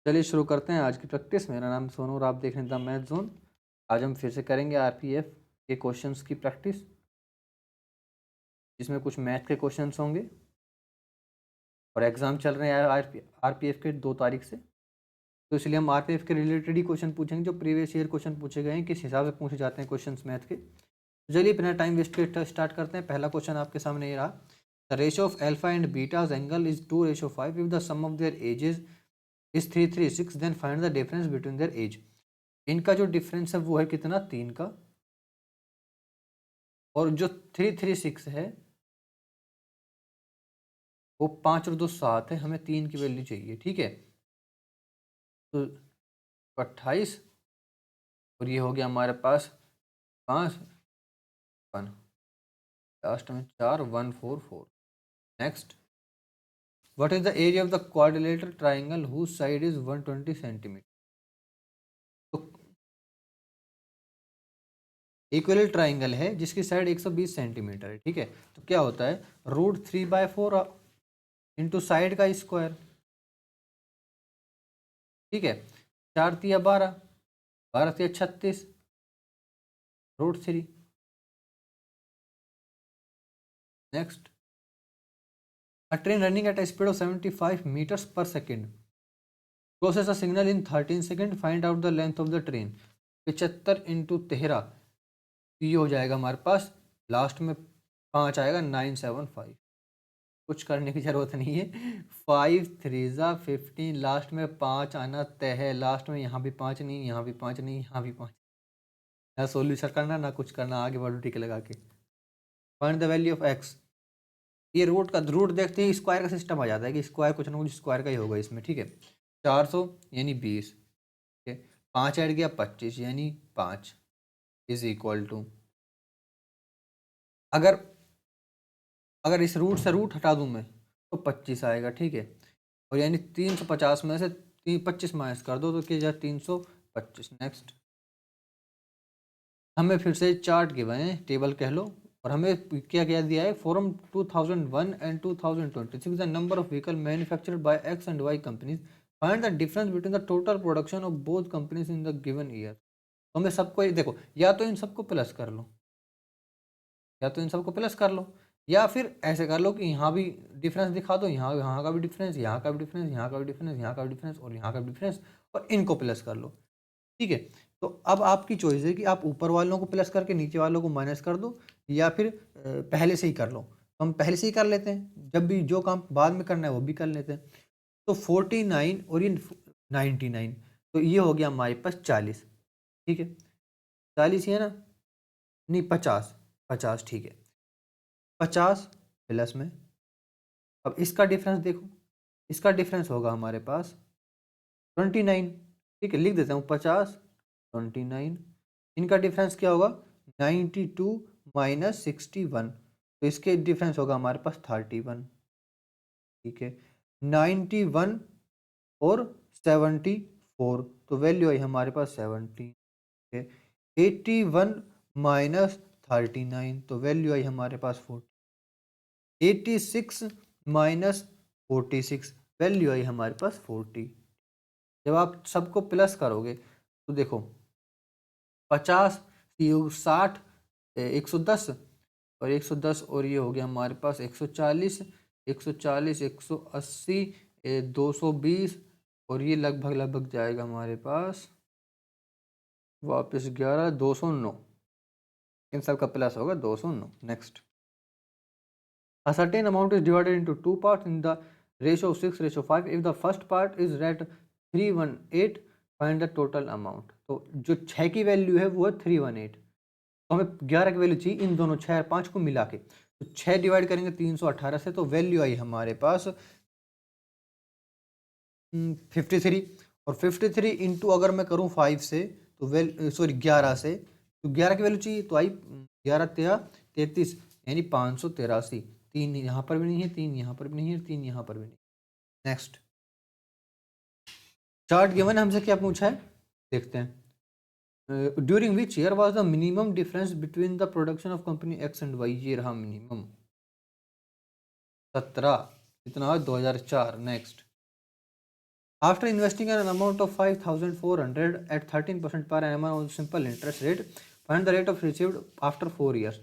चलिए शुरू करते हैं आज की प्रैक्टिस। मेरा नाम सोनू और आप देख रहे हैं द मैथ जोन। आज हम फिर से करेंगे आरपीएफ के क्वेश्चंस की प्रैक्टिस, जिसमें कुछ मैथ के क्वेश्चंस होंगे और एग्जाम चल रहे हैं आरपीएफ के 2 तारीख से, तो इसलिए हम आरपीएफ के रिलेटेड ही क्वेश्चन पूछेंगे जो प्रीवियस ईयर क्वेश्चन पूछे गए हैं, किस हिसाब से पूछे जाते हैं क्वेश्चन मैथ के। तो चलिए बिना टाइम वेस्ट के स्टार्ट करते हैं। पहला क्वेश्चन आपके सामने ये रहा, the ratio of alpha and beta's angle is 2:5 if the sum of their ages is 336, then find the difference between their age. इनका जो डिफरेंस है वो है कितना, 3 का, और जो 336 है वो 5 और 2 7 है, हमें 3 की वैल्यू चाहिए। ठीक है, तो 28 और ये हो गया हमारे पास 5 1, लास्ट में 4 144। Next, what is the area of the quadrilateral triangle whose side is 120 centimetre. तो इक्वल ट्राइंगल है जिसकी साइड 120 सेंटीमीटर है। ठीक है, तो क्या होता है, √3/4 इंटू साइड का स्क्वायर। ठीक है, 4 तिया 12, 12 तिया 36, √3। Next, a train running at a speed of 75 meters per second crosses a signal in 13 seconds. Find out the length of the train. 75 into 13, ये हो जाएगा हमारे पास, लास्ट में 5 आएगा, 975। कुछ करने की जरूरत नहीं है, 5 3 15, लास्ट में 5 आना तय है। लास्ट में यहाँ भी 5 नहीं, यहाँ भी 5 नहीं, यहाँ भी 5। ना सोल्यूशन करना ना कुछ करना, आगे बढ़ो टिक लगा के। Find the value of x. ये रूट देखते ही स्क्वायर का सिस्टम आ जाता है कि स्क्वायर कुछ ना कुछ स्क्वायर का ही होगा इसमें। ठीक है, 400 यानी 20, ठीक है, 5 ऐड किया 25 यानी 5 इज इक्वल टू, अगर अगर इस रूट से रूट हटा दूं मैं तो 25 आएगा। ठीक है, और यानी 350 में से 25 माइनस कर दो तो क्या जाए, 325। नेक्स्ट, हमें फिर से चार्ट गिवन है, टेबल कह लो, और हमें क्या क्या दिया है, from 2001 and 2026 the number of vehicle manufactured by X and Y companies, find the difference between the total production of both companies in the given year. तो हमें सबको देखो, या तो इन सबको प्लस कर लो, या तो इन सबको प्लस कर लो, या फिर ऐसे कर लो कि यहाँ भी डिफरेंस दिखा दो, यहाँ यहाँ का भी डिफरेंस, यहाँ का भी डिफरेंस, यहाँ का भी डिफरेंस, यहाँ का भी डिफरेंस और यहाँ का भी डिफरेंस, और इनको प्लस कर लो। ठीक है, तो अब आपकी चॉइस है कि आप ऊपर वालों को प्लस करके नीचे वालों को माइनस कर दो, या फिर पहले से ही कर लो। तो हम पहले से ही कर लेते हैं, जब भी जो काम बाद में करना है वो भी कर लेते हैं। तो 49 और ये 99, तो ये हो गया हमारे पास 40। ठीक है, 40 ही है ना, नहीं 50, 50 ठीक है, 50 प्लस में, अब इसका डिफरेंस देखो, इसका डिफरेंस होगा हमारे पास 29। ठीक है, लिख देता हूँ 50 29, इनका डिफरेंस क्या होगा, 92 माइनस 61, तो इसके डिफरेंस होगा हमारे पास 31। ठीक है, 91 और 74, तो वैल्यू आई हमारे पास 70। ठीक है, 81 माइनस 39, तो वैल्यू आई हमारे पास 40। 86 माइनस 46, वैल्यू आई हमारे पास 40। जब आप सबको प्लस करोगे तो देखो, 50 60 110 और 110, और ये हो गया हमारे पास 140, 140 180 220, और ये लगभग लगभग जाएगा हमारे पास वापस 11 209, इन सब का प्लस होगा 209। Next, a certain amount is divided into two parts in the ratio of 6:5 if the first part is at 318, find the total amount। तो जो 6 की वैल्यू है वो है 318, तो हमें 11 की वैल्यू चाहिए इन दोनों 6 और 5 को मिला के, तो 6 डिवाइड करेंगे 318 से, तो वैल्यू आई हमारे पास 53, और 53 इंटू अगर मैं करूँ 5 से, तो 11 से, तो 11 की वैल्यू चाहिए, तो आई 11 तेरह 33 यानी 583। 3 यहाँ पर भी नहीं है, 3 यहाँ पर भी नहीं है, 3 यहाँ पर भी नहीं। नेक्स्ट, चार्ट गिवन हमसे क्या पूछा है, देखते हैं। During which year was the minimum difference between the production of company X and Y, ये रहा मिनिमम 17, कितना 2004। Next, After investing an amount of 5,400 at 13% per annum on simple interest rate, find the rate of received after 4 years.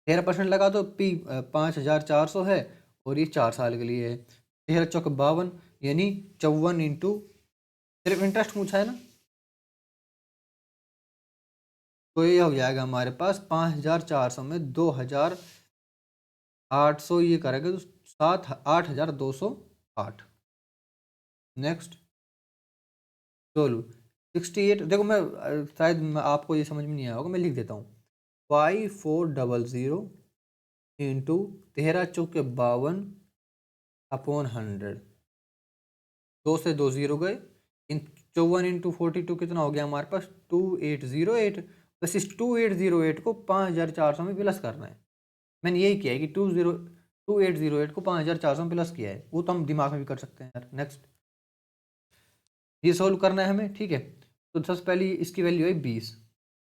13% लगा तो P 5,400 है और ये 4 साल के लिए है। 13 चौक 52 यानी 54 इंटू, सिर्फ इंटरेस्ट पूछा है ना, तो ये हो जाएगा हमारे पास 5,400 में 2,800 ये करेंगे तो 8,208। नेक्स्ट चलो 68, देखो मैं शायद आपको ये समझ में नहीं आया होगा, मैं लिख देता हूँ 5400 इंटू 13 चौके 52 अपॉन 100, 2 से 2 0 गए, इन 54 इंटू 42 कितना हो गया हमारे पास 2808। बस इस 2808 को 5,400 में प्लस करना है। मैंने यही किया है कि 2808 को 5,400 में प्लस किया है, वो तो हम दिमाग में भी कर सकते हैं यार। नेक्स्ट ये सोल्व करना है हमें, ठीक है। तो सबसे पहले इसकी वैल्यू है 20,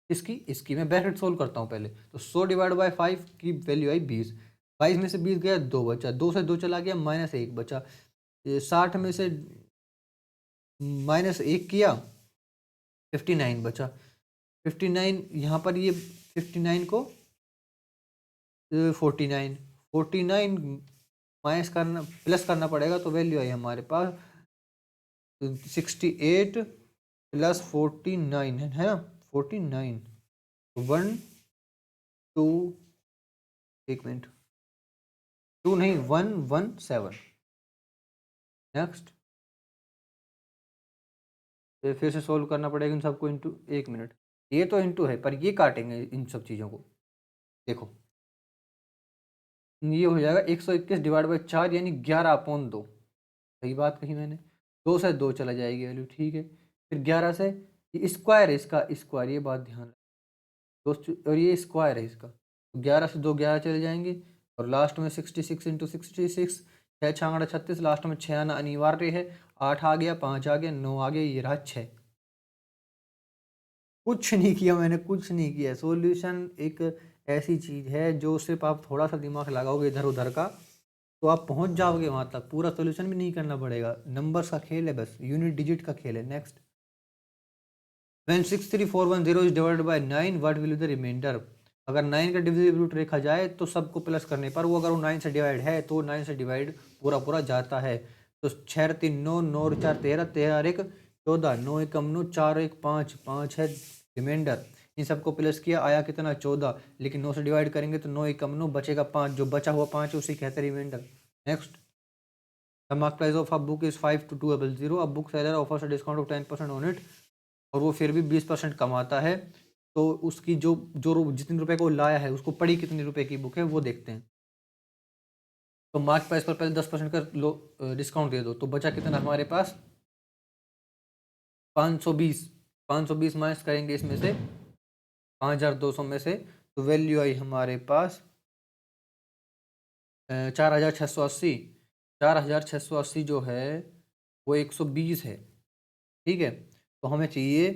इसकी मैं ब्रैकेट सोल्व करता हूँ पहले। तो 100 डिवाइड बाई 5 की वैल्यू आई 20, 22 में से 20 गया 2 बचा, 2 से 2 चला गया -1 बचा, 60 में से -1 किया 59 बचा, 59 यहाँ पर ये 59 को 49 माइनस करना प्लस करना पड़ेगा, तो वैल्यू आई हमारे पास 68 प्लस 49 है ना, 49 1 2 एक मिनट 2 नहीं 117। नेक्स्ट फिर से सोल्व करना पड़ेगा इन सबको इंटू, एक मिनट, ये तो इंटू है पर ये काटेंगे इन सब चीज़ों को। देखो ये हो जाएगा 121 डिवाइड बाई 4 यानी 11/2, सही बात कही मैंने। 2 से 2 चला जाएगी वैल्यू, ठीक है। फिर 11 से ये स्क्वायर है इसका, स्क्वायर, ये बात ध्यान दोस्तों, और ये स्क्वायर है इसका, तो 11 से 2 11 चले जाएंगे, और लास्ट में 66 इंटू 66, 6 6 36, लास्ट में 6 आना अनिवार्य है। 8 आ गया, 5 आ गया, 9 आ गया, ये रहा 6। कुछ नहीं किया मैंने, कुछ नहीं किया। सॉल्यूशन एक ऐसी चीज़ है जो सिर्फ आप थोड़ा सा दिमाग लगाओगे इधर उधर का तो आप पहुंच जाओगे वहां तक, पूरा सॉल्यूशन भी नहीं करना पड़ेगा। नंबर्स का खेल है, बस यूनिट डिजिट का खेल है। Next, when 63410 is divided by 9 what will be the remainder. अगर 9 का डिविजिबल रूट देखा जाए तो सबको प्लस करने पर वो, अगर वो 9 से डिवाइड है तो 9 से डिवाइड पूरा पूरा जाता है। तो 6 3 9, 9 4 13, 13 1 14, 9 1 9, 4 1 5, 5 है रिमाइंडर। इन सबको प्लस किया, आया कितना 14, लेकिन 9 से डिवाइड करेंगे तो 9 1 9, बचेगा 5, जो बचा हुआ 5 उसी कहते हैं remainder. Next, the mark price of a book is 5200, a book seller offers a discount of 10% on it, और वो फिर भी 20% कमाता है, तो उसकी जो जो जितने रुपए को लाया है उसको पड़ी कितने रुपए की बुक है वो देखते हैं। तो मार्क प्राइस पर पहले 10% का लो डिस्काउंट दे दो, तो बचा कितना हमारे पास 520। 520 माइनस करेंगे इसमें से 5,200 में से, तो वैल्यू आई हमारे पास 4,680। 4,680 जो है वो 120 है, ठीक है। तो हमें चाहिए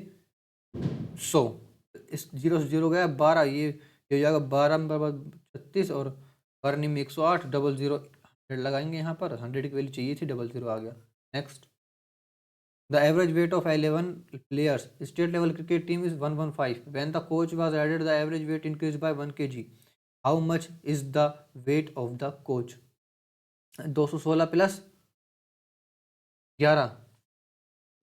100, इस 0 से 0 गया 12, ये हो जाएगा 12 बराबर 36, और करनी में 108, 00 100 लगाएंगे यहाँ पर, 100 की वैल्यू चाहिए थी, 00 आ गया। Next, the average weight of 11 players state level cricket team is 115, when the coach was added the average weight increase by 1 kg, how much is the weight of the coach. 216 plus 11,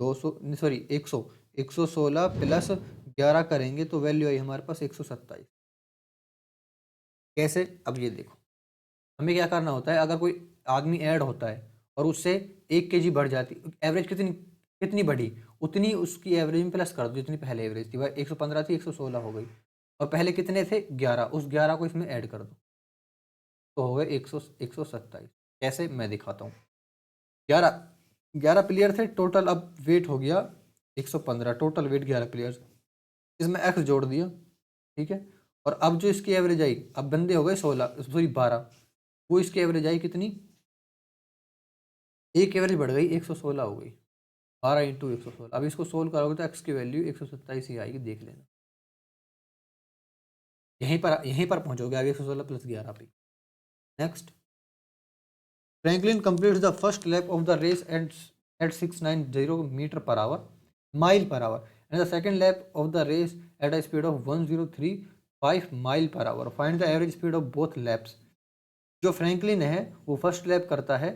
200 sorry 100, 116 plus 11 करेंगे तो value आई हमारे पास 127। कैसे, अब ये देखो, हमें क्या करना होता है, अगर कोई आदमी ऐड होता है और उससे 1 kg बढ़ जाती, एवरेज कितनी कितनी बढ़ी उतनी उसकी एवरेज में प्लस कर दो, जितनी पहले एवरेज थी वह 115 थी, 116 हो गई, और पहले कितने थे 11, उस 11 को इसमें ऐड कर दो तो हो गए 127। कैसे, मैं दिखाता हूँ। 11 11 प्लेयर थे टोटल, अब वेट हो गया 115, टोटल वेट 11 प्लेयर्स, इसमें एक्स जोड़ दिया, ठीक है। और अब जो इसकी एवरेज आई, अब बंदे हो गए 16 सॉरी 12, वो इसकी एवरेज आई कितनी, एक एवरेज बढ़ गई 116 हो गई, 12 इंटू 116। अब इसको सोल्व करोगे तो एक्स की वैल्यू 127 ही आएगी, देख लेना। यहीं पर पहुंचोगे आगे 116 प्लस 11 पे। Next, Franklin completes the first lap of the race and at 690 meter per hour, mile per hour, and the second lap of the race at a speed of 1035 mile per hour. Find the average speed of both laps. जो Franklin है वो first lap करता है,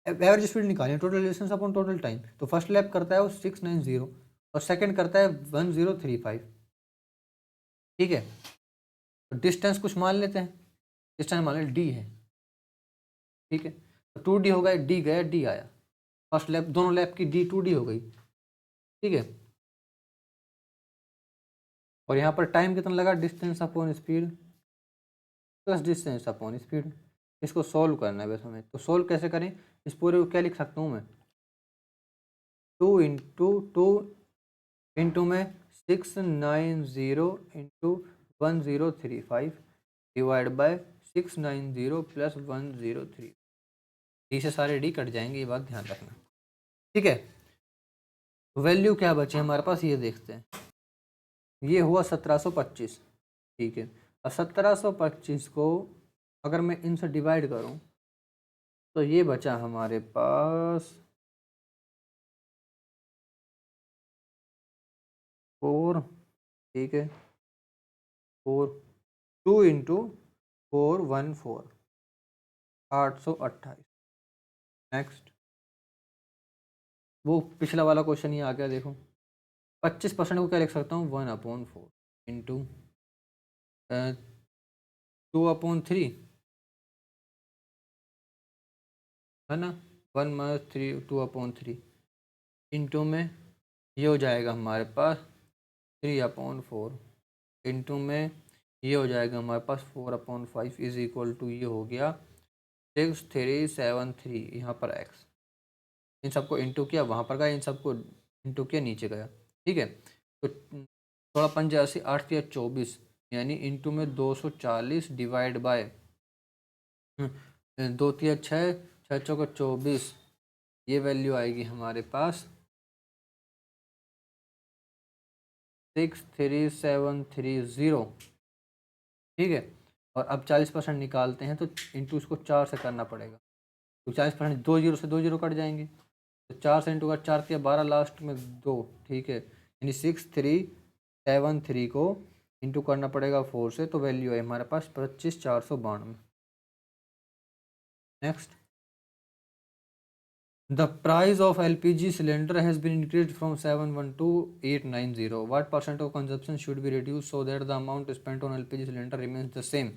average speed निकालें, total distance upon total time, तो first lap करता है वो 690 और सेकंड करता है 1035। ठीक है, तो डिस्टेंस कुछ मान लेते हैं, डिस्टेंस मान लें डी है। ठीक है, तो 2D हो गया, डी गया डी आया, फर्स्ट लैप दोनों लैप की डी 2D हो गई। ठीक है, और यहाँ पर टाइम कितना लगा, distance upon speed plus distance upon speed. इसको सॉल्व करना है बस हमें, तो सॉल्व कैसे करें, इस पूरे को क्या लिख सकता हूँ मैं, 2 में 690 into 1035 divide by 690 plus 103। D से सारे डी कट जाएंगे, ये बात ध्यान रखना। ठीक है, वैल्यू क्या बचे हमारे पास ये देखते हैं, ये हुआ 1725। ठीक है, अब 1725 को अगर मैं इनसे डिवाइड करूं तो ये बचा हमारे पास 4। ठीक है, 4 2 इंटू 414 828। नेक्स्ट, वो पिछला वाला क्वेश्चन ही आ गया, देखो 25% को क्या लिख सकता हूँ, 1/4 इंटू 2/3 है ना, 1 - 2/3 इंटू में ये हो जाएगा हमारे पास 3/4 इंटू में ये हो जाएगा हमारे पास 4/5 इज इक्वल टू ये हो गया 6373। यहाँ पर x, इन सबको इंटू किया वहाँ पर गया, इन सबको इंटू किया नीचे गया। ठीक है, तो 16 × 8 × 24 यानी इंटू में 240 डिवाइड बाय 2 × 6 6 × 24, ये वैल्यू आएगी हमारे पास 63730। ठीक है, और अब 40% निकालते हैं तो इंटू इसको 4 से करना पड़ेगा, तो 40% 2 जीरो से 2 जीरो कट जाएंगे, तो 4 से इंटू का 4 किया 12, लास्ट में 2। ठीक है, यानी 6373 को इंटू करना पड़ेगा 4 से, तो वैल्यू है हमारे पास 25492। Next, the price of LPG cylinder has been increase from 712 to 890। What percent of consumption should be reduce so that the amount spent on LPG cylinder remains the same.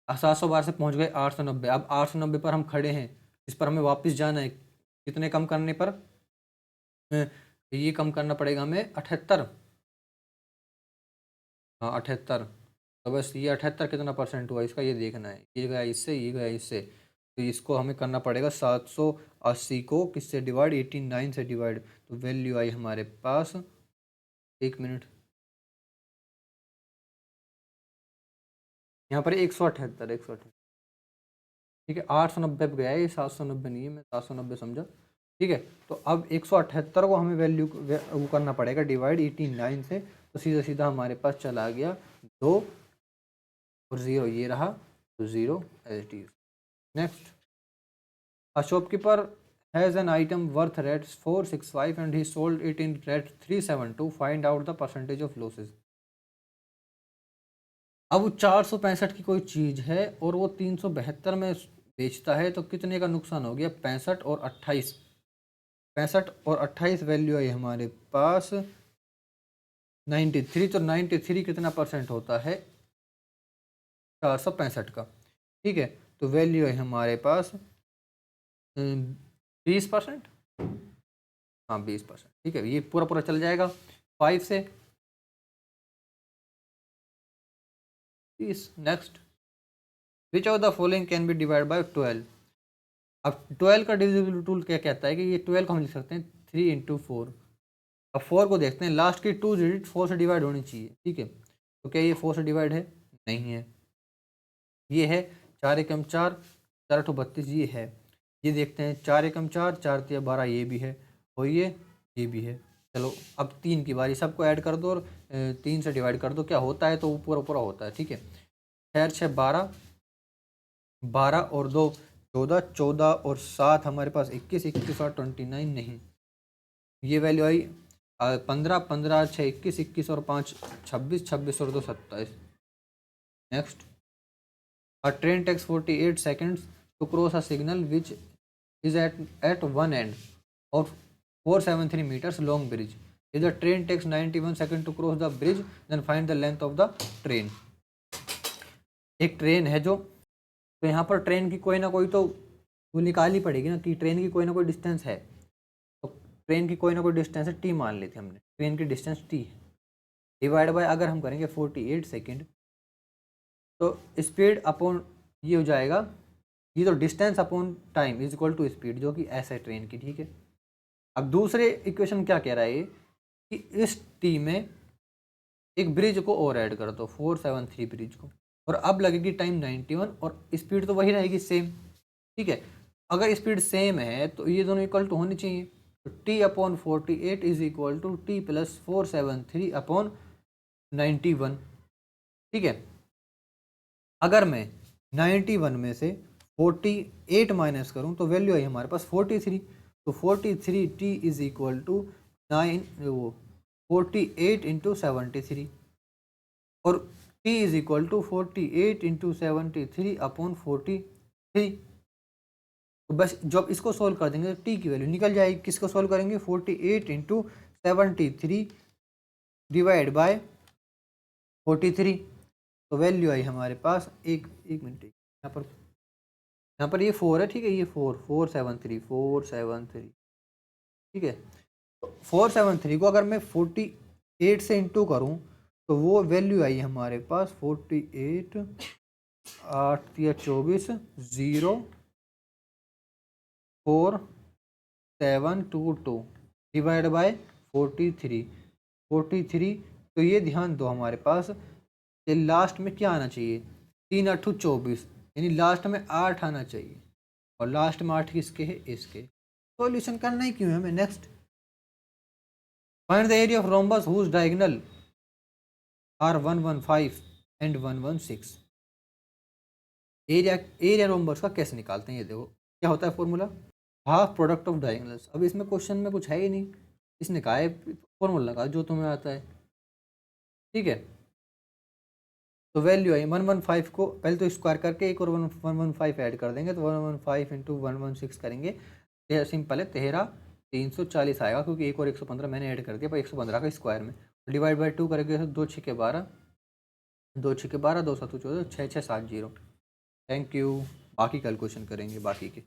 712 से पहुंच गए 890, अब 890 पर हम खड़े हैं, इस पर हमें वापस जाना है, कितने कम करने पर, ये कम करना पड़ेगा हमें 78। हाँ 78, तो बस ये 78 कितना परसेंट हुआ इसका ये देखना है, ये गया इससे, ये गया इससे, तो इसको हमें करना पड़ेगा 780 को किससे डिवाइड, 89 से डिवाइड, तो वैल्यू आई हमारे पास, 1 मिनट, यहाँ पर 178। ठीक है, 890 पे गया है, ये 790 नहीं है, मैं 790 समझा। ठीक है, तो अब 178 को हमें वैल्यू वो करना पड़ेगा डिवाइड 89 से, तो सीधा सीधा हमारे पास चला गया 2 और 0 ये रहा, तो 0 as it is. Next, a shopkeeper has an item worth rate 465 and he sold it in rate 372। Find out the percentage of losses. अब वो 465 की कोई चीज़ है और वो 372 में बेचता है, तो कितने का नुकसान हो गया, 65 और 28। 65 और 28 वैल्यू है हमारे पास 93, तो 93 कितना परसेंट होता है, 465 का। ठीक है, तो वैल्यू है हमारे पास 20%। हाँ 20%। ठीक है, ये पूरा पूरा चल जाएगा 5 से 30। Next, which of the following can be divide by 12। अब 12 का डिविजिबल टूल क्या कहता है कि ये 12 को हम लिख सकते हैं 3 × 4। अब 4 को देखते हैं, लास्ट की 2 डिजिट 4 से डिवाइड होनी चाहिए। ठीक है, तो क्या ये 4 से डिवाइड है, नहीं है, ये है 4 × 4 4 × 32, ये है। ये देखते हैं 4 × 4 4 × 12, ये भी है, और ये भी है। चलो अब 3 की बारी, सबको ऐड कर दो और 3 से डिवाइड कर दो, क्या होता है, तो वो पूरा पूरा होता है। ठीक है, 6 × 6 12, 12 और 2 14 14 और 7 हमारे पास 21 21 और 29 नहीं, ये वैल्यू आई 15 15 6 21 21 और 5 26 26 और 2 27। Next, a train takes 48 seconds to cross a signal which is at one end of 473 meters long bridge. If the train takes 91 seconds to cross the bridge, then find the length of the train. एक train है जो, तो यहाँ पर train की कोई ना कोई तो वो निकालनी पड़ेगी ना, कि ट्रेन की कोई ना कोई डिस्टेंस है, तो ट्रेन की कोई ना कोई डिस्टेंस है, टी मान लेते हमने, ट्रेन की डिस्टेंस टी है, डिवाइड बाय अगर हम करेंगे 48 सेकेंड, तो स्पीड अपॉन ये हो जाएगा, ये तो distance upon time is equal to speed, जो कि ऐसा है ट्रेन की, ठीक है। अब दूसरे इक्वेशन क्या कह रहा है ये, कि इस टी में एक ब्रिज को और ऐड कर दो, 473 ब्रिज को, और अब लगेगी टाइम 91 और स्पीड तो वही रहेगी सेम, ठीक है। अगर स्पीड सेम है तो ये दोनों इक्वल टू होनी चाहिए, तो T upon 48 is equal to T plus 473 upon 91, ठीक है। अगर मैं 91 में से 48 माइनस करूं तो वैल्यू आई हमारे पास 43, तो 43 T is equal to 48 into 73, और T is equal to 48 into 73 upon 43। तो बस जब इसको सोल्व कर देंगे तो टी की वैल्यू निकल जाएगी। किसको सोल्व करेंगे, 48 इंटू 73 डिवाइड बाय 43, तो वैल्यू आई हमारे पास एक मिनट, यहाँ पर ये 4 है, ठीक है, ये 473 ठीक है। तो 473 को अगर मैं 48 से इंटू करूँ तो वो वैल्यू आई हमारे पास 48 8 या 24 0 4 7 2 2 डिवाइड बाय 43, तो ये ध्यान दो हमारे पास ये लास्ट में क्या आना चाहिए, 3 8 24, यानी लास्ट में 8 आना चाहिए, और लास्ट में 8 किसके है, इसके। सॉल्यूशन करना ही क्यों है हमें। Next, find the area of rhombus whose diagonal are 115 and 116। Area rhombus का कैसे निकालते हैं, ये देखो क्या होता है formula, half product of diagonals. अब इसमें क्वेश्चन में कुछ है ही नहीं, इसने कहा है फॉर्मूला लगा जो तुम्हें आता है, ठीक है। तो वैल्यू आई 115 को पहले तो स्क्वायर करके एक और 115 ऐड कर देंगे, तो 115 इंटू 116 करेंगे, सिंपल है, 13,340 आएगा, क्योंकि एक और 115 मैंने ऐड कर दिया, पर 115 का स्क्वायर में डिवाइड बाई 2 करेंगे, तो 2 6 के 12 2 6 के 12 2 7 14 6 6 7 0। थैंक यू, बाकी कैलकुलेशन करेंगे बाकी के।